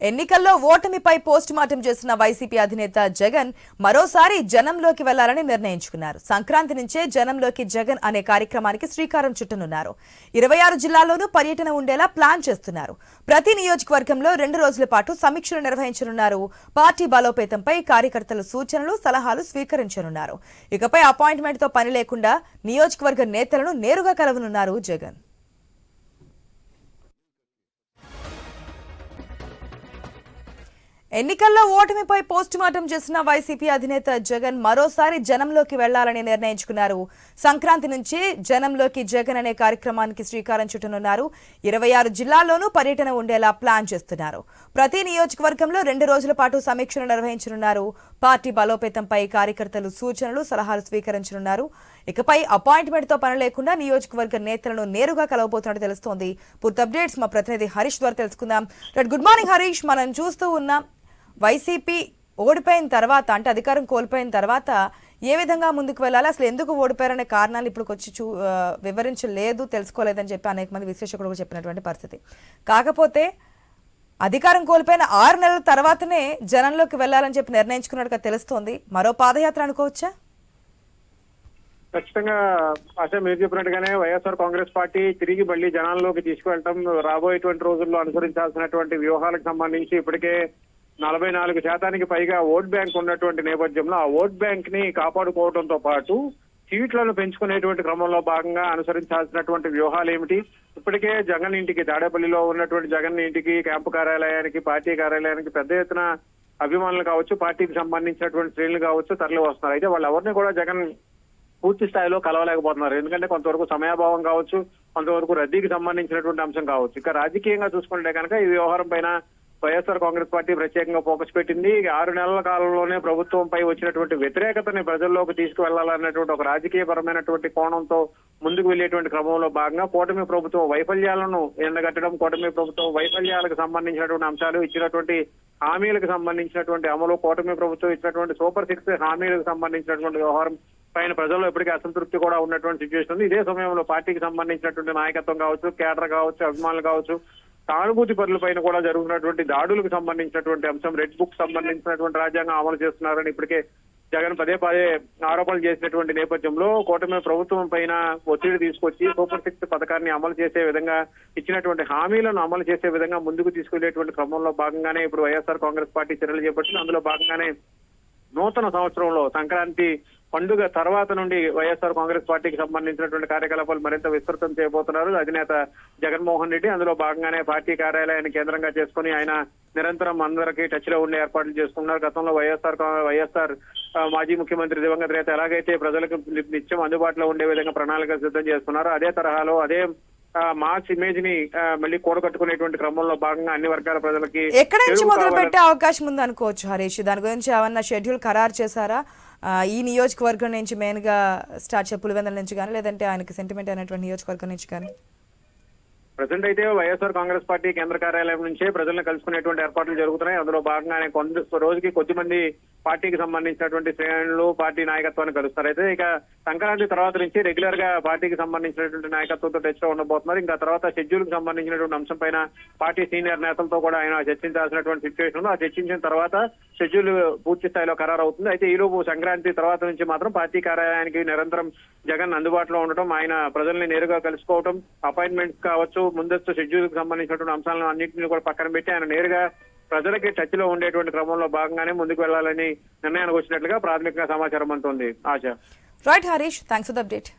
ఎన్నికల్లో ఓటమిపై post mortem చేసిన YCP అధినేత జగన్ మరోసారి జనంలోకి వెళ్లాలని నిర్ణయించుకున్నారు. సంక్రాంతి నుంచే జనంలోకి జగన్ అనే కార్యక్రమానికి శ్రీకారం చుట్టనున్నారు. 26 జిల్లాల్లోనూ పర్యటన ఉండేలా ప్లాన్ చేస్తున్నారు. ప్రతి నియోజకవర్గంలో 2 రోజుల పాటు సమీక్షలు నిర్వహించనున్నారు. పార్టీ బలోపేతంపై కార్యకర్తల సూచనలు, సలహాలు స్వీకరించనున్నారు. ఇకపై అపాయింట్మెంట్తో పని లేకుండా నియోజకవర్గ నేతలను నేరుగా కలవనున్నారు జగన్. ఎన్నికల్లో ఓటమిపై పోస్ట్ మార్టం చేసిన వైసీపీ అధినేత జగన్ మరోసారి జనంలోకి వెళ్లాలని నిర్ణయించుకున్నారు. సంక్రాంతి నుంచి జనంలోకి జగన్ అనే కార్యక్రమానికి శ్రీకారం చుట్టనున్నారు. 26 జిల్లాల్లోనూ పర్యటన ఉండేలా ప్లాన్ చేస్తున్నారు. ప్రతి నియోజకవర్గంలో 2 రోజుల పాటు సమీక్షలు నిర్వహించనున్నారు. పార్టీ బలోపేతంపై కార్యకర్తలు సూచనలు, సలహాలు స్వీకరించనున్నారు. ఇకపై అపాయింట్మెంట్తో పని లేకుండా నియోజకవర్గ నేతలను నేరుగా కలవబోతున్నట్టు తెలుస్తోంది. పూర్తి అప్డేట్స్ మా ప్రతినిధి హరీష్ ద్వారా తెలుసుకుందాం. Good morning Harish. మనం చూస్తూ ఉన్నాం వైసీపీ ఓడిపోయిన తర్వాత, అంటే అధికారం కోల్పోయిన తర్వాత ఏ విధంగా ముందుకు వెళ్ళాలి, అసలు ఎందుకు ఓడిపోయారనే కారణాలు ఇప్పుడు వచ్చి వివరించలేదు, తెలుసుకోలేదని చెప్పి అనేక మంది విశ్లేషకులు చెప్పినటువంటి పరిస్థితి. కాకపోతే అధికారం కోల్పోయిన 6 నెలల తర్వాతనే జనంలోకి వెళ్లాలని చెప్పి నిర్ణయించుకున్నట్టుగా తెలుస్తోంది. మరో పాదయాత్ర అనుకోవచ్చా? ఖచ్చితంగా ఆశ మీరు చెప్పినట్టుగానే వైఎస్ఆర్ కాంగ్రెస్ పార్టీ తిరిగి మళ్ళీ జనాల్లోకి తీసుకువెళ్ళటం, రాబోయేటువంటి రోజుల్లో అనుసరించాల్సినటువంటి వ్యూహాలకు సంబంధించి ఇప్పటికే 44% పైగా ఓట్ బ్యాంక్ ఉన్నటువంటి నేపథ్యంలో ఆ ఓట్ బ్యాంక్ ని కాపాడుకోవడంతో పాటు సీట్లను పెంచుకునేటువంటి క్రమంలో భాగంగా అనుసరించాల్సినటువంటి వ్యూహాలు ఏమిటి? ఇప్పటికే జగన్ ఇంటికి, తాడేపల్లిలో ఉన్నటువంటి జగన్ ఇంటికి, క్యాంపు కార్యాలయానికి, పార్టీ కార్యాలయానికి పెద్ద ఎత్తున అభిమానులు కావచ్చు, పార్టీకి సంబంధించినటువంటి శ్రేణులు కావచ్చు తరలి వస్తున్నారు. అయితే వాళ్ళు ఎవరిని కూడా జగన్ పూర్తి స్థాయిలో కలవలేకపోతున్నారు. ఎందుకంటే కొంతవరకు సమయాభావం కావచ్చు, కొంతవరకు రద్దీకి సంబంధించినటువంటి అంశం కావచ్చు. ఇక రాజకీయంగా చూసుకుంటే కనుక ఈ వ్యవహారం పైన వైఎస్ఆర్ కాంగ్రెస్ పార్టీ ప్రత్యేకంగా ఫోకస్ పెట్టింది. 6 నెలల కాలంలోనే ప్రభుత్వంపై వచ్చినటువంటి వ్యతిరేకతని ప్రజల్లోకి తీసుకువెళ్లాలన్నటువంటి ఒక రాజకీయపరమైనటువంటి కోణంతో ముందుకు వెళ్లేటువంటి క్రమంలో భాగంగా కూటమి ప్రభుత్వం వైఫల్యాలను ఎండగట్టడం, కూటమి ప్రభుత్వం వైఫల్యాలకు సంబంధించినటువంటి అంశాలు, ఇచ్చినటువంటి హామీలకు సంబంధించినటువంటి అమలు, కూటమి ప్రభుత్వం ఇచ్చినటువంటి సూపర్ 6 హామీలకు సంబంధించినటువంటి వ్యవహారం పైన ప్రజల్లో ఇప్పటికీ అసంతృప్తి కూడా ఉన్నటువంటి సిచ్యువేషన్ ఉంది. ఇదే సమయంలో పార్టీకి సంబంధించినటువంటి నాయకత్వం కావచ్చు, కేడర్ కావచ్చు, అభిమానులు కావచ్చు, సానుభూతి పరుల పైన కూడా జరుగుతున్నటువంటి దాడులకు సంబంధించినటువంటి అంశం, రెడ్ బుక్ సంబంధించినటువంటి రాజ్యాంగం అమలు చేస్తున్నారని ఇప్పటికే జగన్ పదే ఆరోపణలు చేసినటువంటి నేపథ్యంలో కూటమి ప్రభుత్వం పైన ఒత్తిడి తీసుకొచ్చి సూపర్ 6 పథకాన్ని అమలు చేసే విధంగా, ఇచ్చినటువంటి హామీలను అమలు చేసే విధంగా ముందుకు తీసుకెళ్లేటువంటి క్రమంలో భాగంగానే ఇప్పుడు వైఎస్ఆర్ కాంగ్రెస్ పార్టీ చర్యలు చేపట్టింది. అందులో భాగంగానే నూతన సంవత్సరంలో సంక్రాంతి పండుగ తర్వాత నుండి వైఎస్ఆర్ కాంగ్రెస్ పార్టీకి సంబంధించినటువంటి కార్యకలాపాలు మరింత విస్తృతం చేయబోతున్నారు అధినేత జగన్మోహన్ రెడ్డి. అందులో భాగంగానే పార్టీ కార్యాలయాన్ని కేంద్రంగా చేసుకుని ఆయన నిరంతరం అందరికీ టచ్ లో ఉండే ఏర్పాట్లు చేసుకున్నారు. గతంలో వైఎస్ఆర్ మాజీ ముఖ్యమంత్రి దివంగత నేత ఎలాగైతే ప్రజలకు నిత్యం అందుబాటులో ఉండే విధంగా ప్రణాళిక సిద్ధం చేస్తున్నారు, అదే తరహాలో అదే మాస్ ఇమేజ్ ని మళ్ళీ కూడగట్టుకునేటువంటి క్రమంలో భాగంగా అన్ని వర్గాల ప్రజలకి ఎక్కడ నుంచి మొదలు పెట్టే అవకాశం ఉంది అనుకోవచ్చు హరీష్? దాని గురించి ఏమన్నా షెడ్యూల్ ఖరారు చేశారా? ఈ నియోజకవర్గం నుంచి మెయిన్ గా స్టార్ట్ చే పులివెందుల నుంచి కానీ, లేదంటే ఆయనకి సెంటిమెంట్ అయినటువంటి నియోజకవర్గం నుంచి కానీ? ప్రజెంట్ అయితే వైఎస్ఆర్ కాంగ్రెస్ పార్టీ కేంద్ర కార్యాలయం నుంచే ప్రజలను కలుసుకునేటువంటి ఏర్పాట్లు జరుగుతున్నాయి. అందులో భాగంగానే రోజుకి కొద్దిమంది పార్టీకి సంబంధించినటువంటి శ్రేణులు పార్టీ నాయకత్వాన్ని కలుస్తారు. అయితే ఇక సంక్రాంతి తర్వాత నుంచి రెగ్యులర్ గా పార్టీకి సంబంధించినటువంటి నాయకత్వంతో టచ్ లో ఉండబోతున్నారు. ఇంకా తర్వాత షెడ్యూల్ కి సంబంధించినటువంటి అంశం పైన పార్టీ సీనియర్ నేతలతో కూడా ఆయన చర్చించాల్సినటువంటి సిచ్యువేషన్. ఆ చర్చించిన తర్వాత షెడ్యూల్ పూర్తి స్థాయిలో ఖరారు అవుతుంది. అయితే ఈలోపు సంక్రాంతి తర్వాత నుంచి మాత్రం పార్టీ కార్యాలయానికి నిరంతరం జగన్ అందుబాటులో ఉండటం, ఆయన ప్రజల్ని నేరుగా కలుసుకోవడం, అపాయింట్మెంట్స్ కావచ్చు, ముందస్తు షెడ్యూల్ కి సంబంధించినటువంటి అంశాలను అన్నింటినీ కూడా పక్కన పెట్టి ఆయన నేరుగా ప్రజలకి టచ్ లో ఉండేటువంటి క్రమంలో భాగంగానే ముందుకు వెళ్లాలని నిర్ణయానికి వచ్చినట్లుగా ప్రాథమికంగా సమాచారం అందుతోంది. ఆశ. Right Harish, thanks for the update.